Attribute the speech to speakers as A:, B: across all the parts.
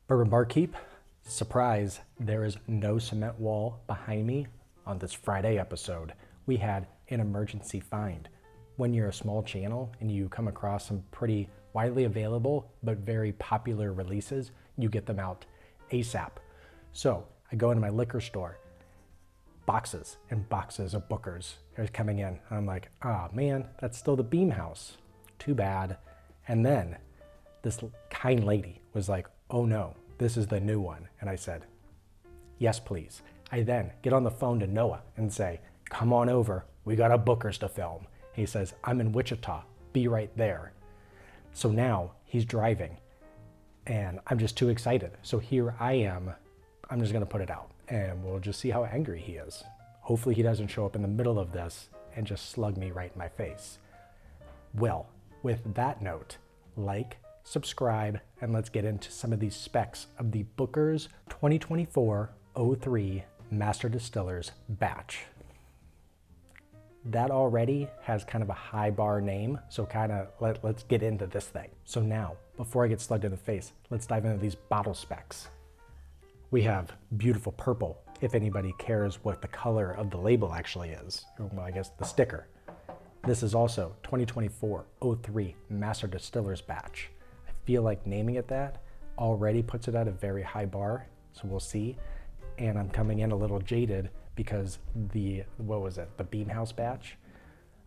A: Bourbon Barkeep, surprise, there is no cement wall behind me on this Friday episode. We had an emergency find. When you're a small channel and you come across some pretty widely available but very popular releases, you get them out ASAP. So I go into my liquor store, boxes and boxes of Bookers are coming in. And I'm like, ah man, that's still the Beam House. Too bad. And then this kind lady was like, oh no, this is the new one. And I said, yes, please. I then get on the phone to Noah and say, come on over. We got a Bookers to film. He says, I'm in Wichita. Be right there. So now he's driving and I'm just too excited. So here I am. I'm just going to put it out and we'll just see how angry he is. Hopefully he doesn't show up in the middle of this and just slug me right in my face. Well, with that note, like, subscribe, and let's get into some of these specs of the Bookers 2024-03 Master Distillers batch. That already has kind of a high bar name, so let's get into this thing. So now, before I get slugged in the face, let's dive into these bottle specs. We have beautiful purple, if anybody cares what the color of the label actually is. Well, I guess the sticker. This is also 2024-03 Master Distillers batch. I feel like naming it that already puts it at a very high bar, so we'll see. And I'm coming in a little jaded because the Beam House batch,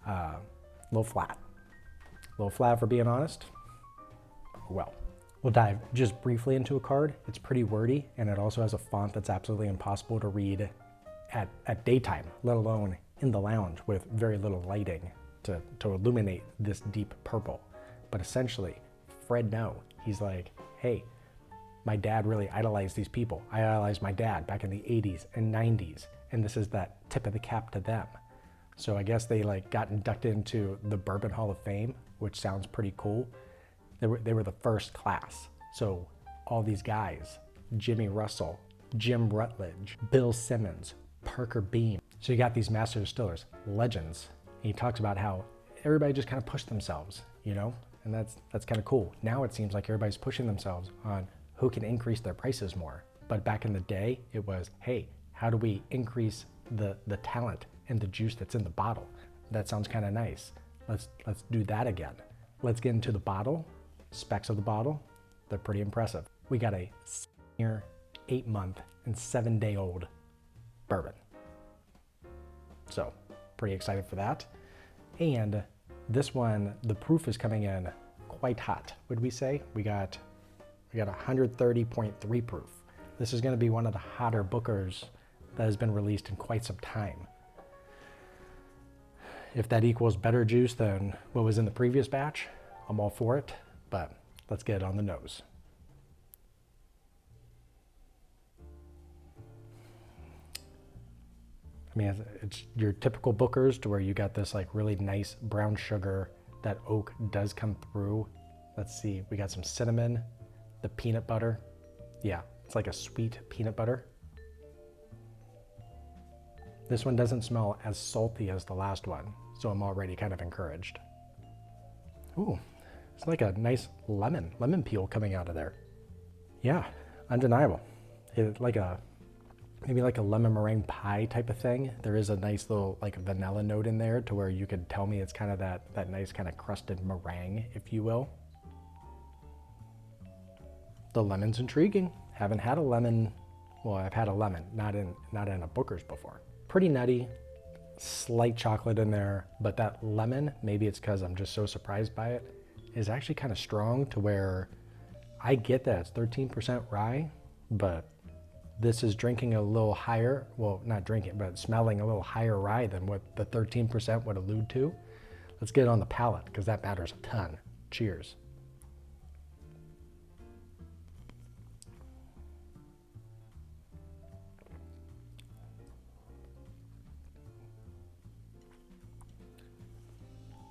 A: a little flat for being honest. Well, we'll dive just briefly into a card. It's pretty wordy and it also has a font that's absolutely impossible to read at daytime, let alone in the lounge with very little lighting to illuminate this deep purple. But essentially, Fred No, he's like, hey, my dad really idolized these people. I idolized my dad back in the 80s and 90s, and this is that tip of the cap to them. So I guess they got inducted into the Bourbon Hall of Fame, which sounds pretty cool. They were the first class. So all these guys, Jimmy Russell, Jim Rutledge, Bill Simmons, Parker Beam. So you got these master distillers, legends. He talks about how everybody just kind of pushed themselves, you know, and that's kind of cool. Now it seems like everybody's pushing themselves on who can increase their prices more. But back in the day, it was, hey, how do we increase the talent and the juice that's in the bottle? That sounds kind of nice. Let's do that again. Let's get into the bottle. Specs of the bottle, they're pretty impressive. We got a 8-month and 7-day-old bourbon. So pretty excited for that. And this one, the proof is coming in quite hot, would we say? We got 130.3 proof. This is going to be one of the hotter Bookers that has been released in quite some time. If that equals better juice than what was in the previous batch, I'm all for it, but let's get it on the nose. I mean, it's your typical Bookers to where you got this really nice brown sugar. That oak does come through. Let's see, we got some cinnamon, the peanut butter. Yeah, it's like a sweet peanut butter. This one doesn't smell as salty as the last one, so I'm already kind of encouraged. Ooh, it's like a nice lemon peel coming out of there. Yeah, undeniable. It's maybe like a lemon meringue pie type of thing. There is a nice little vanilla note in there to where you could tell me it's kind of that nice kind of crusted meringue, if you will. The lemon's intriguing. Haven't had a lemon. Well, I've had a lemon, not in a Booker's before. Pretty nutty, slight chocolate in there, but that lemon, maybe it's because I'm just so surprised by it, is actually kind of strong to where I get that it's 13% rye, but this is drinking a little higher, well, not drinking, but smelling a little higher rye than what the 13% would allude to. Let's get it on the palate because that matters a ton. Cheers.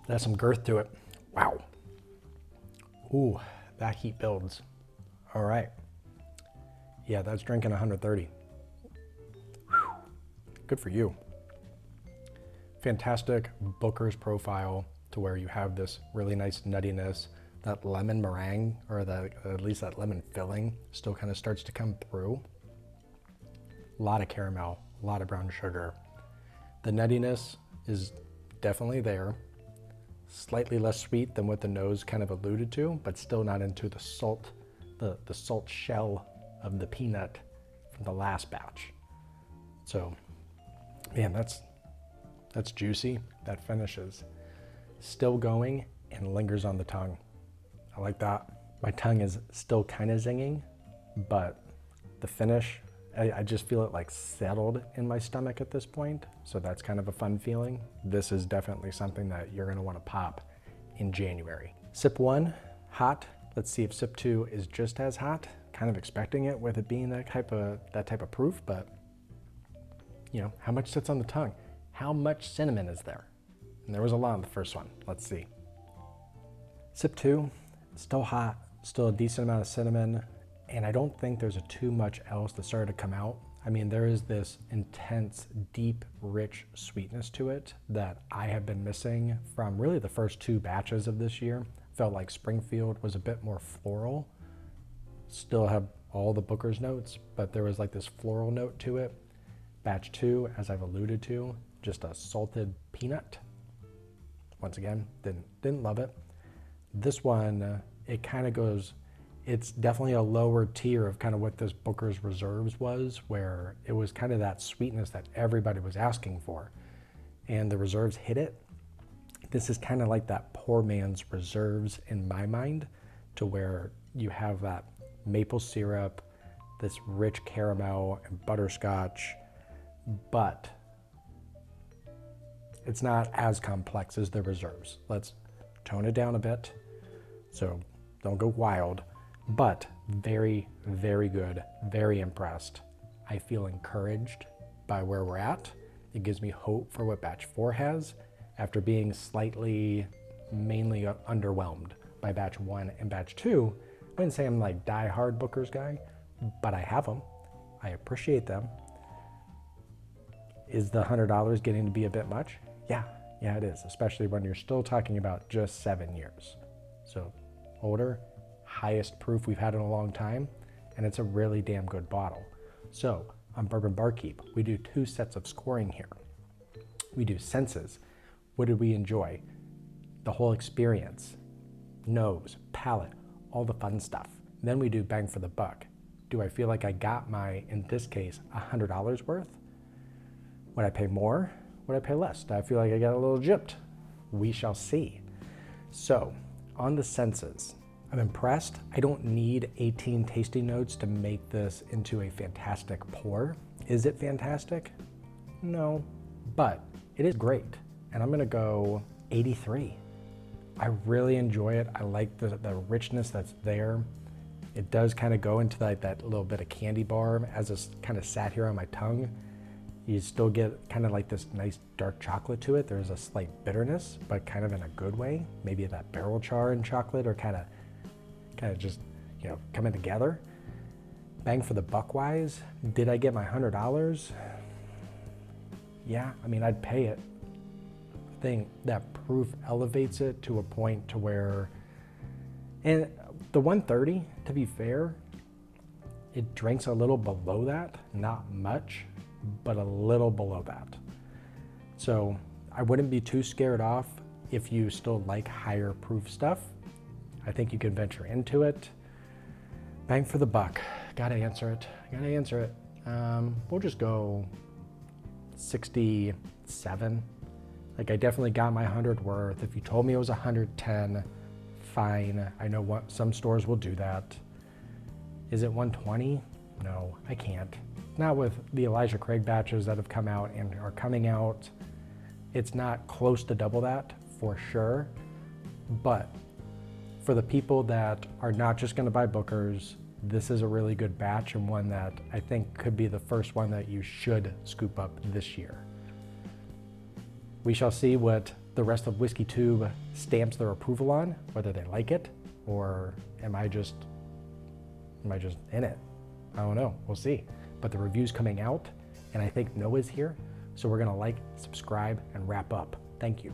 A: There's some girth to it. Wow. Ooh, that heat builds. All right. Yeah, that's drinking 130. Whew. Good for you. Fantastic Booker's profile to where you have this really nice nuttiness, that lemon meringue, or at least that lemon filling, still kind of starts to come through. A lot of caramel, a lot of brown sugar. The nuttiness is definitely there. Slightly less sweet than what the nose kind of alluded to, but still not into the salt, the salt shell of the peanut from the last batch. So, man, that's juicy. That finishes. Still going and lingers on the tongue. I like that. My tongue is still kind of zinging, but the finish, I just feel it like settled in my stomach at this point. So that's kind of a fun feeling. This is definitely something that you're gonna wanna pop in January. Sip 1, hot. Let's see if sip 2 is just as hot. Kind of expecting it with it being that type of proof, but you know, how much sits on the tongue? How much cinnamon is there? And there was a lot in the first one. Let's see. Sip 2, still hot, still a decent amount of cinnamon, and I don't think there's too much else that started to come out. I mean, there is this intense, deep, rich sweetness to it that I have been missing from really the first 2 batches of this year. Felt like Springfield was a bit more floral. Still have all the Booker's notes, but there was like this floral note to it. Batch 2, as I've alluded to, just a salted peanut. Once again, didn't love it. This one, it kind of goes, it's definitely a lower tier of kind of what this Booker's Reserves was, where it was kind of that sweetness that everybody was asking for. And the Reserves hit it. This is kind of like that poor man's Reserves in my mind, to where you have that maple syrup, this rich caramel and butterscotch, but it's not as complex as the Reserves. Let's tone it down a bit, so don't go wild, but very, very good, very impressed. I feel encouraged by where we're at. It gives me hope for what batch 4 has, after being slightly, mainly underwhelmed by batch 1 and batch 2. I wouldn't say I'm like die-hard Booker's guy, but I have them. I appreciate them. Is the $100 getting to be a bit much? Yeah, it is, especially when you're still talking about just 7 years. So older, highest proof we've had in a long time, and it's a really damn good bottle. So on Bourbon Barkeep, we do 2 sets of scoring here. We do senses. What did we enjoy? The whole experience, nose, palate, all the fun stuff. Then we do bang for the buck. Do I feel like I got my, in this case, $100 worth? Would I pay more? Would I pay less? Do I feel like I got a little gypped? We shall see. So, on the senses, I'm impressed. I don't need 18 tasting notes to make this into a fantastic pour. Is it fantastic? No, but it is great. And I'm gonna go 83. I really enjoy it. I like the richness that's there. It does kind of go into that little bit of candy bar as it's kind of sat here on my tongue. You still get kind of like this nice dark chocolate to it. There's a slight bitterness, but kind of in a good way. Maybe that barrel char and chocolate are kind of just, you know, coming together. Bang for the buck wise, did I get my $100? Yeah, I mean, I'd pay it. I think that proof elevates it to a point to where, and the 130, to be fair, it drinks a little below that, not much, but a little below that. So I wouldn't be too scared off if you still like higher proof stuff. I think you can venture into it. Bang for the buck, gotta answer it. We'll just go 67. Like, I definitely got my 100 worth. If you told me it was 110, fine. I know what some stores will do that. Is it 120? No, I can't. Not with the Elijah Craig batches that have come out and are coming out. It's not close to double that for sure. But for the people that are not just gonna buy Booker's, this is a really good batch, and one that I think could be the first one that you should scoop up this year. We shall see what the rest of WhiskeyTube stamps their approval on, whether they like it, or am I just in it? I don't know, we'll see. But the review's coming out, and I think Noah's here, so we're gonna like, subscribe, and wrap up. Thank you.